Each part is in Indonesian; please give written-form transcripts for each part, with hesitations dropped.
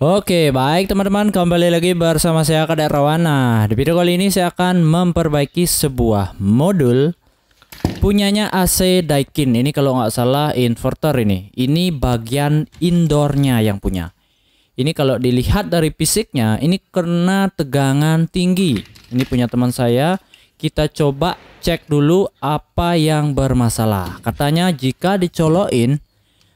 Oke, baik teman-teman, kembali lagi bersama saya Kadek Rawana. Di video kali ini saya akan memperbaiki sebuah modul punyanya AC Daikin. Ini kalau nggak salah inverter ini. Ini bagian indoornya yang punya. Ini kalau dilihat dari fisiknya, ini kena tegangan tinggi. Ini punya teman saya. Kita coba cek dulu apa yang bermasalah. Katanya jika dicolokin,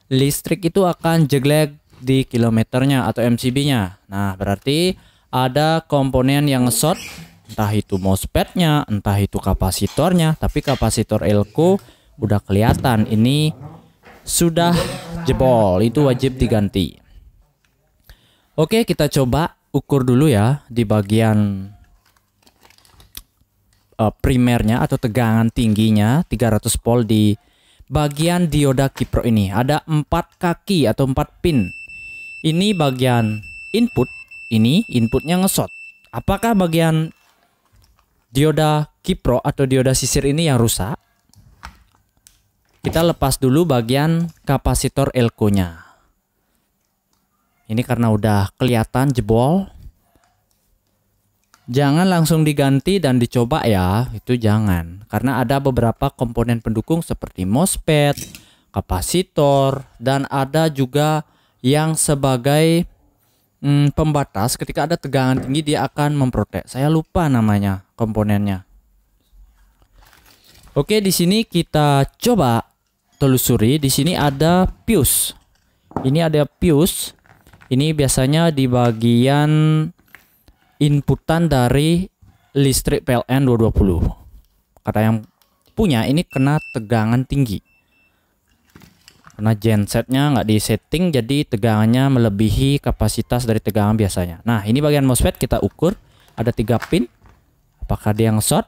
listrik itu akan jeglek di kilometernya atau MCB-nya. Nah, berarti ada komponen yang short, entah itu MOSFET-nya, entah itu kapasitornya, tapi kapasitor elko udah kelihatan ini sudah jebol, itu wajib diganti. Oke, kita coba ukur dulu ya di bagian primernya atau tegangan tingginya 300 volt di bagian dioda kipro ini. Ada 4 kaki atau 4 pin. Ini bagian input, ini inputnya ngesot. Apakah bagian dioda kipro atau dioda sisir ini yang rusak? Kita lepas dulu bagian kapasitor elko-nya. Ini karena udah kelihatan jebol. Jangan langsung diganti dan dicoba ya, itu jangan. Karena ada beberapa komponen pendukung seperti MOSFET, kapasitor, dan ada juga yang sebagai pembatas ketika ada tegangan tinggi dia akan memprotek. Saya lupa namanya komponennya. Oke, di sini kita coba telusuri. Di sini ada fuse. Ini ada fuse. Ini biasanya di bagian inputan dari listrik PLN 220. Kata yang punya ini kena tegangan tinggi. Karena gensetnya nggak disetting, jadi tegangannya melebihi kapasitas dari tegangan biasanya. Nah, ini bagian MOSFET kita ukur. Ada 3 pin. Apakah dia yang short?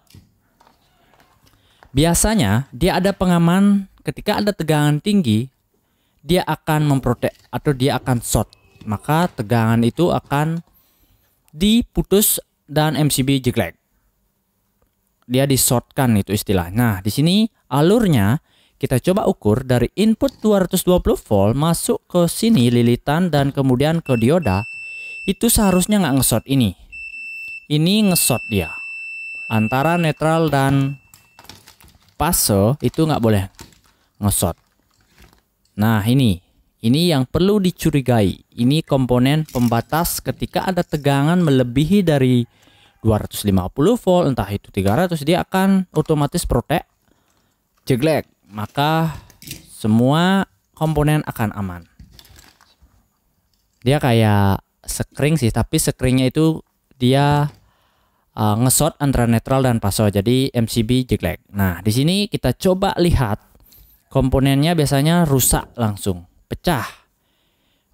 Biasanya dia ada pengaman ketika ada tegangan tinggi, dia akan memprotek atau dia akan short. Maka tegangan itu akan diputus dan MCB jeglek. Dia di-shortkan itu istilah. Nah, di sini alurnya kita coba ukur dari input 220 volt masuk ke sini lilitan dan kemudian ke dioda. Itu seharusnya nggak ngesot ini. Ini ngesot dia. Antara netral dan fase itu nggak boleh ngesot. Nah, ini yang perlu dicurigai. Ini komponen pembatas ketika ada tegangan melebihi dari 250 volt, entah itu 300, dia akan otomatis protek, jeglek. Maka semua komponen akan aman. Dia kayak sekring sih, tapi sekringnya itu dia ngesot antara netral dan fase, jadi MCB jeglek. Nah, di sini kita coba lihat komponennya biasanya rusak langsung, pecah.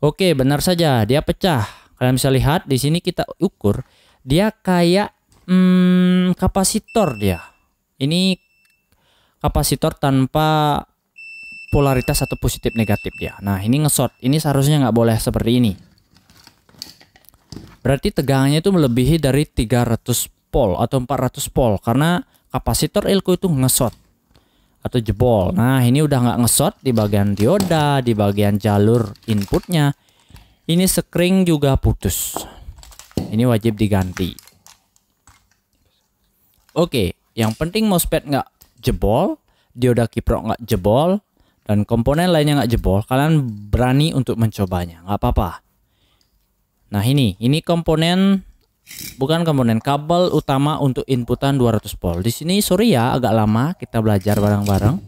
Oke, benar saja dia pecah. Kalian bisa lihat di sini kita ukur dia kayak kapasitor dia. Ini kapasitor tanpa polaritas atau positif negatif dia. Nah, ini ngesot. Ini seharusnya nggak boleh seperti ini. Berarti tegangannya itu melebihi dari 300 volt atau 400 volt karena kapasitor elko itu ngesot atau jebol. Nah, ini udah nggak ngesot di bagian dioda, di bagian jalur inputnya. Ini sekring juga putus. Ini wajib diganti. Oke, yang penting MOSFET nggak jebol, dioda kipro nggak jebol, dan komponen lainnya nggak jebol. Kalian berani untuk mencobanya, nggak apa-apa. Nah, ini komponen, bukan komponen, kabel utama untuk inputan 200 volt. Di sini sorry ya, agak lama kita belajar bareng-bareng.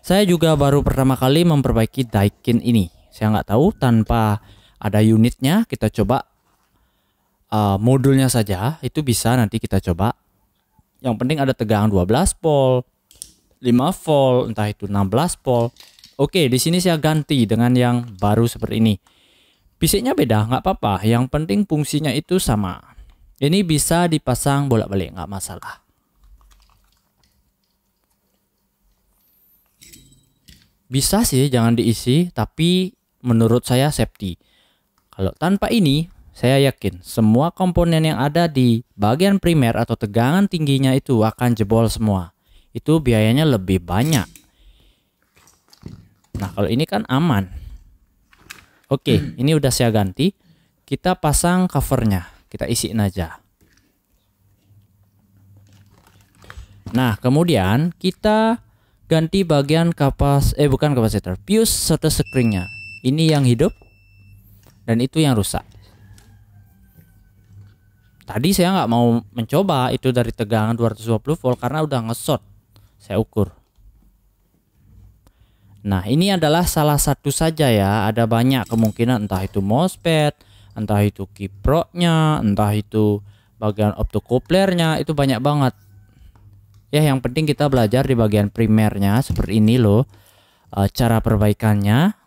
Saya juga baru pertama kali memperbaiki Daikin ini. Saya nggak tahu, tanpa ada unitnya. Kita coba modulnya saja, itu bisa nanti kita coba. Yang penting ada tegangan 12 volt, 5 volt, entah itu 16 volt. Oke, di sini saya ganti dengan yang baru seperti ini. Fisiknya beda, nggak apa-apa. Yang penting fungsinya itu sama. Ini bisa dipasang bolak-balik, nggak masalah. Bisa sih, jangan diisi, tapi menurut saya safety. Kalau tanpa ini, saya yakin semua komponen yang ada di bagian primer atau tegangan tingginya itu akan jebol semua. Itu biayanya lebih banyak. Nah, kalau ini kan aman. Oke, ini udah saya ganti. kita pasang covernya, kita isiin aja. Nah, kemudian kita ganti bagian bukan kapasitor, fuse serta springnya. Ini yang hidup dan itu yang rusak. Tadi saya nggak mau mencoba itu dari tegangan 220 volt karena udah nge-short. Saya ukur. Nah, ini adalah salah satu saja ya. Ada banyak kemungkinan, entah itu MOSFET, entah itu kiproknya, entah itu bagian optocouplernya, itu banyak banget. Ya, yang penting kita belajar di bagian primernya seperti ini loh. Cara perbaikannya.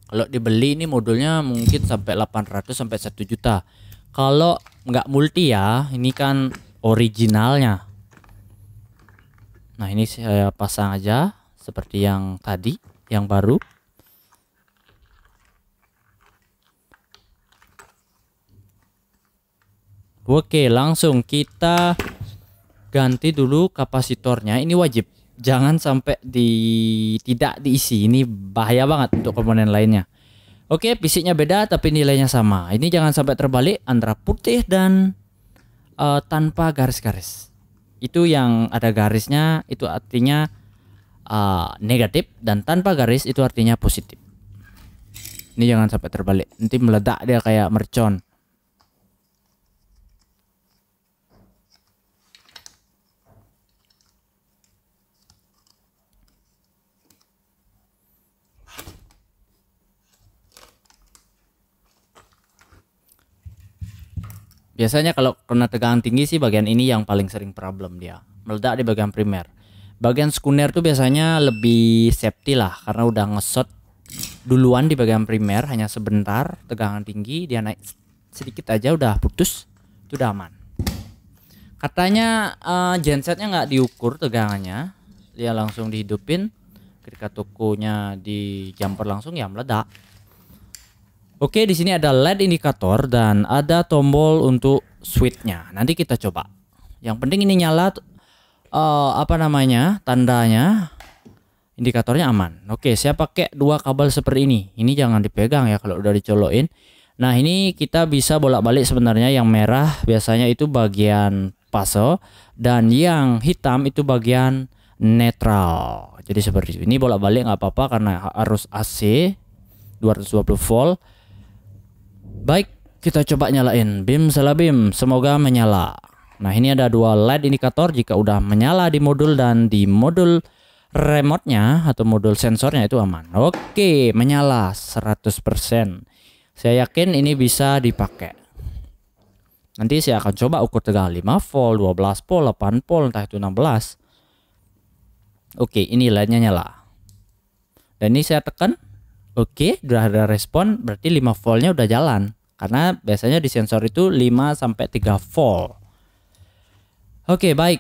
Kalau dibeli ini modulnya mungkin sampai 800 sampai 1 juta. Kalau nggak multi ya, ini kan originalnya. Nah, ini saya pasang aja seperti yang tadi, yang baru. Oke, langsung kita ganti dulu kapasitornya. Ini wajib. Jangan sampai tidak diisi. Ini bahaya banget untuk komponen lainnya. Oke, fisiknya beda tapi nilainya sama. Ini jangan sampai terbalik antara putih dan tanpa garis-garis. Itu yang ada garisnya itu artinya negatif, dan tanpa garis itu artinya positif. Ini jangan sampai terbalik. Nanti meledak dia kayak mercon. Biasanya kalau kena tegangan tinggi sih bagian ini yang paling sering problem dia. Meledak di bagian primer. Bagian sekunder tuh biasanya lebih safety lah karena udah nge-shot duluan di bagian primer, hanya sebentar tegangan tinggi dia naik sedikit aja udah putus, itu udah aman. Katanya gensetnya nggak diukur tegangannya, dia langsung dihidupin. Ketika tokonya di jumper langsung ya meledak. Oke, di sini ada LED indikator dan ada tombol untuk switchnya. Nanti kita coba. Yang penting ini nyala, tandanya, indikatornya aman. Oke, saya pakai 2 kabel seperti ini. Ini jangan dipegang ya kalau udah dicolokin. Nah, ini kita bisa bolak-balik sebenarnya. Yang merah biasanya itu bagian fase dan yang hitam itu bagian netral. Jadi seperti itu. Ini bolak-balik nggak apa-apa karena harus AC 220 volt. Baik, kita coba nyalain. Bim salabim, semoga menyala. Nah, ini ada 2 LED indikator. Jika udah menyala di modul dan di modul remote-nya atau modul sensornya itu aman. Oke, menyala 100%. Saya yakin ini bisa dipakai. Nanti saya akan coba ukur tegangan 5 volt, 12 volt, 8 volt, entah itu 16. Oke, ini LED-nya nyala. Dan ini saya tekan. Oke, udah ada respon, berarti 5 voltnya udah jalan. Karena biasanya di sensor itu 5 sampai 3 volt. Oke, baik.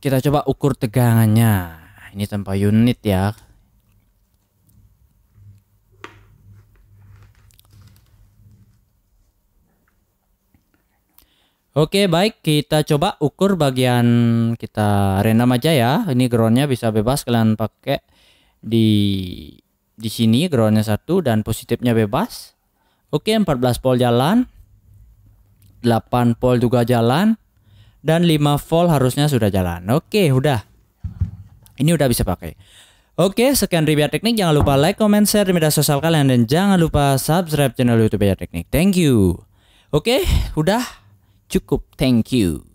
Kita coba ukur tegangannya. Ini tanpa unit ya. Oke, baik, kita coba ukur bagian, kita random aja ya. Ini groundnya bisa bebas kalian pakai di sini groundnya 1 dan positifnya bebas. Oke, 14 volt jalan, 8 volt juga jalan, dan 5 volt harusnya sudah jalan. Oke, udah. Ini udah bisa pakai. Oke, sekian review teknik. Jangan lupa like, comment, share di media sosial kalian, dan jangan lupa subscribe channel YouTube Belajar Teknik. Thank you. Oke, udah cukup. Thank you.